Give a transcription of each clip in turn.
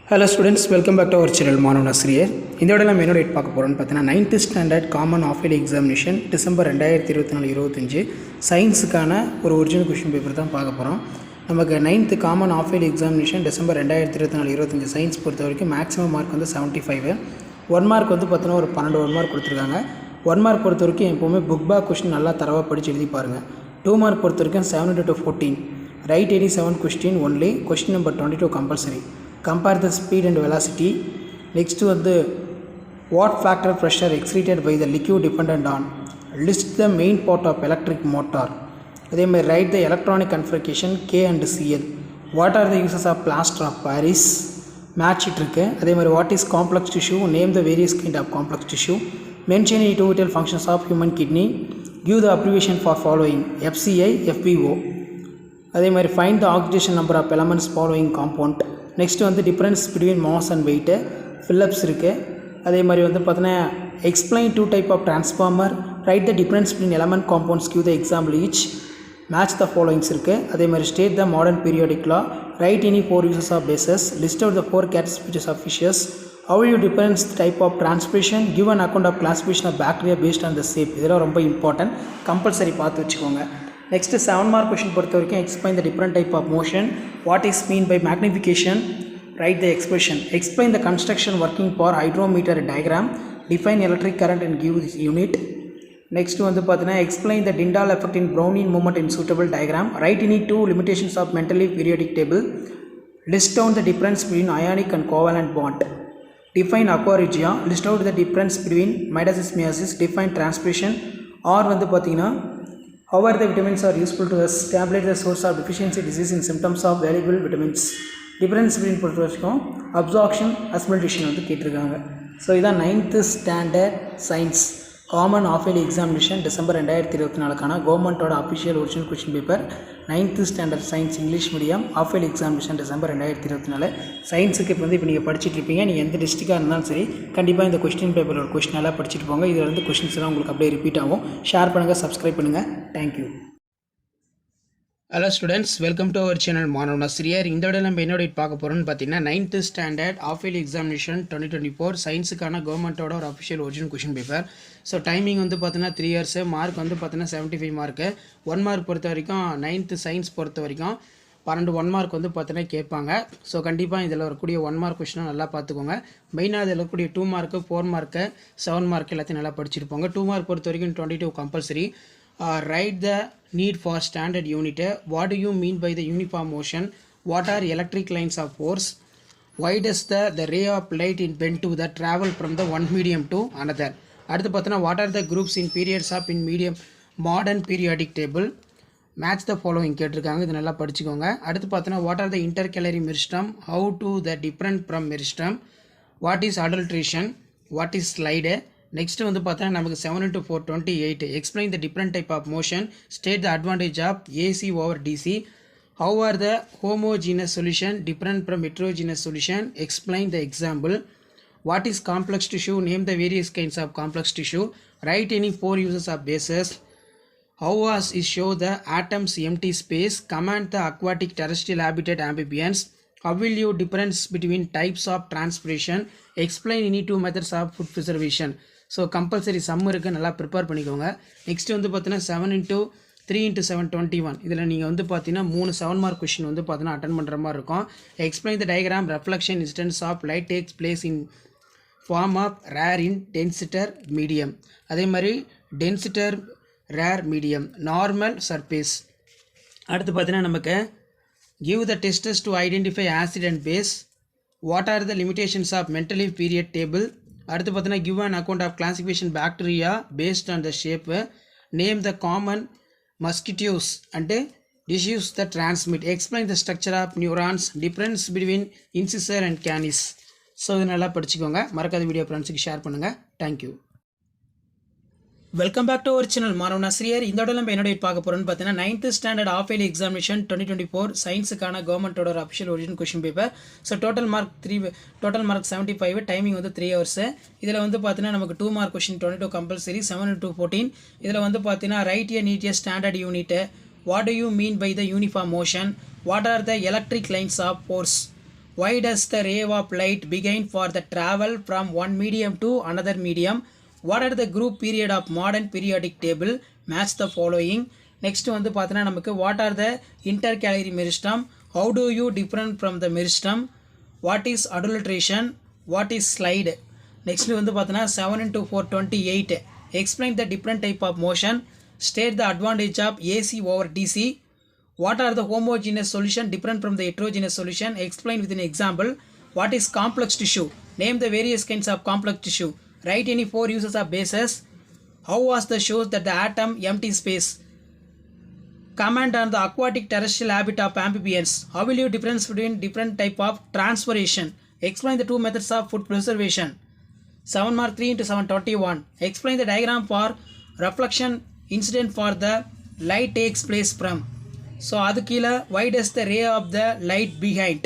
Hello students, welcome back to our channel மாணவன் ஆசிரியர். இந்த வீடியோல நம்ம என்ன பார்க்க போறோம்னு பார்த்தீங்கன்னா 9th standard common half yearly examination December 2024-25 சயின்ஸுக்கான ஒரு ஒரிஜினல் क्वेश्चन பேப்பர் தான் பார்க்க போறோம். நமக்கு 9th common half yearly examination December 2024-25 science பொறுத்த வரைக்கும் மேக்ஸிமம் மார்க் வந்து 75. 1 மார்க் வந்து பார்த்தீங்கன்னா ஒரு 12 1 மார்க் கொடுத்துருக்காங்க. 1 மார்க் பொறுத்த வரைக்கும் எப்போவுமே புக் பேக் கொஸ்டின் நல்லா தரவாக படித்து எழுதி பாருங்கள். 2 மார்க் பொறுத்த வரைக்கும் 7 to 14 right 87 question only. question number 22 compulsory. Compare the speed and velocity. Next வந்து what factor pressure exerted by the liquid dependent on. List the main part of electric motor. அதே மாதிரி write the electronic configuration K and Cl. What are the uses of plaster of Paris? Match it இருக்கு. அதே மாதிரி what is complex tissue? Name the various kind of complex tissue. Mention individual functions of human kidney. Give the abbreviation for following FCI, FBO. அதே மாதிரி find the oxidation number of elements following compound. Next வந்து difference between mass and weight fill ups இருக்குது. அதே மாதிரி வந்து பார்த்தீங்கன்னா explain 2 type of transformer, write the difference between element compounds, give the example each, match the followings இருக்குது. அதே மாதிரி state the modern periodic law, write any 4 uses of bases, list out the 4 characteristics of fishes, how will you difference type of transpiration, give an account of classification of bacteria based on the shape. இதெல்லாம் ரொம்ப important, compulsory பார்த்து வச்சுக்கோங்க. Next 7 mark question பொறுத்த வரைக்கும் explain the different type of motion, what is mean by magnification, write the expression, explain the construction working for hydrometer diagram, define electric current and give this unit. Next வந்து பார்த்தீங்கன்னா explain the Tyndall effect in Brownian movement in suitable diagram, write any 2 limitations of Mendeleev periodic table, list down the difference between ionic and covalent bond, define aqua regia, list out the difference between mitosis meiosis, define transpiration. R வந்து பார்த்தீங்கன்னா how are the vitamins are useful to establish the source of deficiency disease in symptoms of valuable vitamins. Difference between பொறுத்த வரைக்கும் absorption assimilation வந்து கேட்டிருக்காங்க. So இதான் 9th standard science common half yearly examination December 2024க்கான கவர்மெண்ட்டோட official original question paper. 9th standard science English medium half yearly examination December 2024. சயின்ஸுக்கு இப்போ வந்து இப்போ நீங்கள் படிச்சுட்டு இருப்பீங்க. நீங்கள் எந்த டிஸ்ட்ரிக்டாக இருந்தாலும் சரி கண்டிப்பாக இந்த கொஸ்டின் பேப்பரோட கொஸ்டின் எல்லாம் படிச்சுட்டு போங்க. இதில் வந்து கொஸ்டின்ஸ் எல்லாம் உங்களுக்கு அப்படியே ரிப்பீட் ஆகும். ஷேர் பண்ணுங்கள், சப்ஸ்கிரைப் பண்ணுங்கள். Thank you. Hello students, welcome to our channel மாணவன் ஆசிரியர். இந்த விட நம்ம என்னோட பார்க்க போகிறோம்னு பார்த்தீங்கன்னா 9th standard half yearly examination 2024 சயின்ஸுக்கான கவர்மெண்ட்டோட ஒரு official original question paper. So timing வந்து பார்த்தீங்கன்னா 3 years, மார்க் வந்து பார்த்தீங்கன்னா 75 மார்க்கு. 1 மார்க் பொறுத்த வரைக்கும் 9th சயின்ஸ் பொறுத்த வரைக்கும் 12 1 மார்க் வந்து பார்த்தீங்கன்னா கேட்பாங்க. ஸோ கண்டிப்பாக இதில் வரக்கூடிய 1 மார்க் கொஷினை நல்லா பார்த்துக்கோங்க. மெயினாக இதில் இருக்கக்கூடிய 2 மார்க்கு 4 மார்க்கு 7 மார்க் எல்லாத்தையும் நல்லா படிச்சிருப்பாங்க. 2 மார்க் பொறுத்த வரைக்கும் 22 compulsory. Write the need for standard unit. What do you mean by the uniform motion? What are electric lines of force? Why does the ray of light in bend to the travel from the one medium to another? அடுத்து பார்த்தோன்னா what are the groups in periods of in medium modern periodic table? Match the following கேட்டிருக்காங்க, இது நல்லா படிச்சுக்கோங்க. அடுத்து பார்த்தோன்னா what are the intercalary meristem? How to the different from meristem? What is adulteration? What is slide? Next வந்து பார்த்தீங்கன்னா நமக்கு 7 into 4 28. Explain the different type of motion, state the advantage of AC over DC, how are the homogeneous solution different from heterogeneous solution, explain the example, what is complex tissue, name the various kinds of complex tissue, write any 4 uses of bases, how was is show the atoms empty space, command the aquatic terrestrial habitat amphibians, how will you difference between types of transpiration, explain any 2 methods of food preservation. So compulsory sum இருக்குது, நல்லா prepare பண்ணிக்கோங்க. Next வந்து பார்த்தீங்கன்னா 7 into 3 into 7 21. இதில் நீங்கள் வந்து பார்த்தீங்கன்னா 3 7 mark question வந்து பார்த்தீங்கன்னா அட்டன் பண்ணுற மாதிரி இருக்கும். Explain the diagram reflection instance of light takes place in form of rare in denser medium. அதே மாதிரி denser rare medium normal surface. அடுத்து பார்த்தீங்கன்னா நமக்கு give the testers to identify acid and base, what are the limitations of mentally period table. அடுத்து பார்த்தீங்கன்னா give an account of classification bacteria based on the shape, name the common mosquitoes and diseases that transmit, explain the structure of neurons, difference between incisor and canis. So இது நல்லா படிச்சுக்கோங்க. மறக்காத video ஃப்ரெண்ட்ஸுக்கு share பண்ணுங்கள். Thank you. Welcome back to our channel மாணவன் ஆசிரியர். இந்த இடத்துல நம்ம என்னோட பார்க்க போகிறோம்னு பார்த்தீங்கன்னா 9th standard half yearly examination 2024 சயின்ஸுக்கான கவர்மெண்ட்டோட ஒரு official original question paper. So total mark 75, timing வந்து 3 hours. இதில் வந்து பார்த்தீங்கன்னா நமக்கு 2 மார்க் கொஷின் 22 கம்பல்சரி, 7 into 14. இதில் வந்து பார்த்தீங்கன்னா write a neat a standard unit, what do you mean by the uniform motion, what are the electric lines of force, why does the ray of light begin for the travel from one medium to another medium? What are the group period of modern periodic table? Match the following. Next வந்து பார்த்தீங்கன்னா நமக்கு what are the intercalary meristem? How do you different from the meristem? What is adulteration? What is slide? Next வந்து பார்த்தீங்கன்னா 7 into 4 28. Explain the different type of motion. State the advantage of AC over DC. What are the homogeneous solution different from the heterogeneous solution? Explain with an example. What is complex tissue? Name the various kinds of complex tissue. Write any 4 uses of bases. How was the shows that the atom empty space? Comment on the aquatic terrestrial habit of amphibians. How will you difference between different type of transpiration? Explain the 2 methods of food preservation. 7 mark 3 into 721. Explain the diagram for reflection incident for the light takes place from. So அது கீழே why does the ray of the light behind?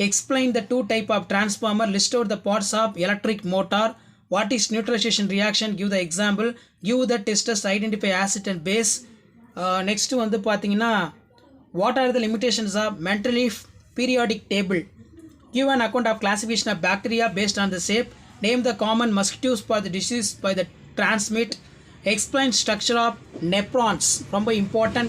Explain the 2 type of transformer. List out the parts of electric motor. What is neutralization reaction? Give the example. Give the testers, identify acid and base. Next வந்து பார்த்தீங்கன்னா what are the limitations of Mendeleev periodic table? Give an account of classification of bacteria based on the shape. Name the common mosquitoes for the disease by the transmit. Explain structure of nephrons. ரொம்ப important.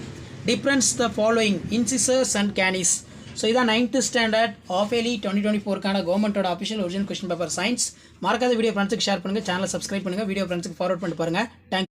Difference the following incisors and canis. So இதான் 9th standard half yearly 2024க்கான கவர்மெண்ட்டோட official original question paper science. மறக்காத video ஃப்ரெண்ட்ஸுக்கு share பண்ணுங்கள், சேனலை subscribe பண்ணுங்கள், video ஃப்ரெண்ட்ஸுக்கு ஃபார்வர்ட் பண்ணிட்டு பாருங்கள். Thank you.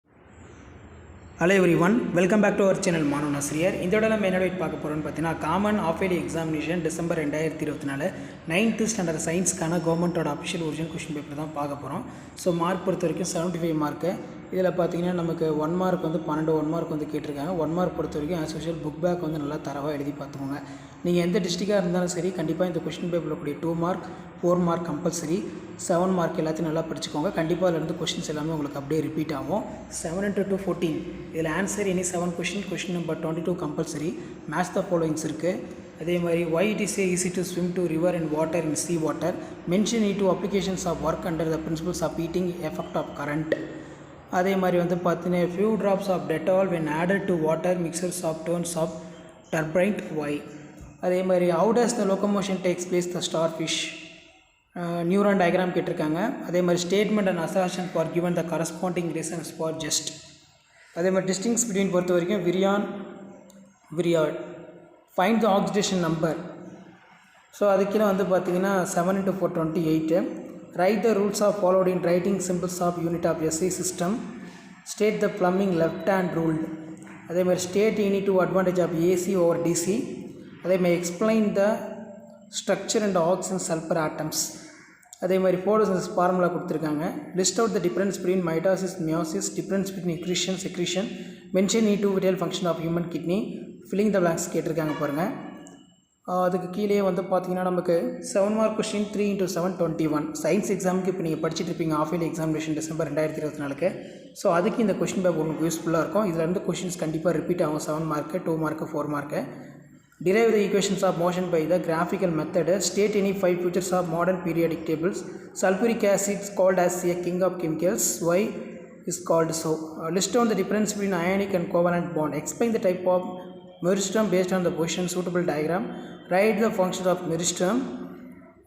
Hello everyone, welcome back to our channel மாணவன் ஆசிரியர். இந்த விட நம்ம என்னோட பார்க்க போகிறோம்னு பார்த்தீங்கன்னா common half yearly examination December 2024 9th standard சயின்ஸ்க்கான கவர்மெண்ட்டோட அஃபிஷியல் ஒரிஜினல் கொஸ்டின் பேப்பர் தான் பார்க்க போகிறோம். ஸோ மார்க் பொறுத்த வரைக்கும் 75 மார்க்கு. இதில் பார்த்தீங்கன்னா நமக்கு 1 மார்க் வந்து 12 1 மார்க் வந்து கேட்டிருக்காங்க. 1 மார்க் பொறுத்த வரைக்கும் ஆஸ் யூஷுவல் புக் பேக் வந்து நல்லா தரவாக எழுதி பார்த்துக்கோங்க. நீங்கள் எந்த டிஸ்ட்ரிக்டாக இருந்தாலும் சரி, கண்டிப்பாக இந்த கொஸ்டின் பேப்பரில் கூடிய 2 மார்க் 4 மார்க் கம்பல்சரி, 7 மார்க் எல்லாத்தையும் நல்லா படிச்சுக்கோங்க. கண்டிப்பாக அதிலிருந்து கொஸ்டின்ஸ் எல்லாமே உங்களுக்கு அப்படியே ரிப்பீட் ஆகும். 7 into 2 14. இதில் answer any 7 question number 22 compulsory. Match the followings இருக்குது. அதே மாதிரி why it is easy to swim to river and water in sea water? Mention any 2 applications of work under the principles of heating effect of current. அதே மாதிரி வந்து பார்த்தீங்கன்னா few drops of Dettol when added to water mixers of turns of turbine why. அதே மாதிரி how does the locomotion takes place the starfish? Neuron diagram கேட்டிருக்காங்க. அதே மாதிரி statement and assertion for given the corresponding reasons for just. அதே மாதிரி distinguish between பொறுத்த வரைக்கும் virion viroid. Find the oxidation number. So அதுக்கீழே வந்து பார்த்தீங்கன்னா 7 into 4 28. Write the rules of followed in writing symbols of unit of SI system. State the Fleming left hand rule. அதே மாதிரி state any 2 advantage of AC over DC. அதே மாதிரி explain the structure and oxygen sulphur atoms. அதே மாதிரி photosynthesis formula கொடுத்துருக்காங்க. List out the difference between mitosis meiosis, difference between excretion secretion, mention any 2 vital function of human kidney, filling the blanks கேட்டிருக்காங்க பாருங்கள். அதுக்கு கீழே வந்து பார்த்தீங்கன்னா நமக்கு 7 மார்க் கொஸ்டின் 3 into 7 21. சயின்ஸ் எக்ஸாமுக்கு இப்போ நீங்கள் படிச்சுட்டு இருப்பீங்க half yearly examination December 2024. So அதுக்கு இந்த கொஸ்டின் பேப்பர் உங்களுக்கு யூஸ்ஃபுல்லாக இருக்கும். இதில் இருந்து கொஸ்டின்ஸ் கண்டிப்பாக ரிப்பீட் ஆகும். 7 mark 2 mark 4 mark. Derive the equations of motion by the graphical method. State any 5 features of modern periodic tables. Sulfuric acid is called as a king of chemicals. Why is called so? List down the difference between ionic and covalent bond. Explain the type of meristem based on the position suitable diagram. Write the function of meristem.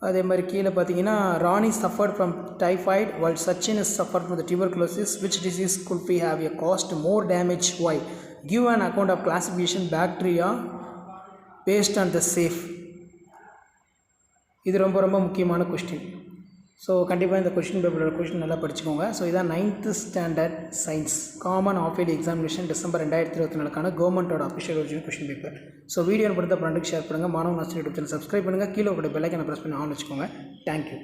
அதே மாதிரி கீழே பார்த்தீங்கன்னா ராணி suffered from typhoid while Sachin is suffered from the tuberculosis. Which disease could be have a caused more damage? Why? Give an account of classification bacteria based on the safe. இது ரொம்ப ரொம்ப முக்கியமான question. So கண்டிப்பாக இந்த question பேப்பரோட question நல்லா படிச்சுக்கோங்க. So இதான் 9th standard science common half yearly examination December 2024க்கான கவர்மெண்ட்டோட official original question paper. So video பொறுத்த ஃப்ரெண்டுக்கு ஷேர் பண்ணுங்கள். மாணவன் ஆசிரியர் யூடியூப் சேனல் சப்ஸ்கிரைப் பண்ணுங்கள். கீழே ஒரு பெல் ஐக்கனை ப்ரெஸ் பண்ணி ஆன் வச்சுக்கோங்க. தேங்க்யூ.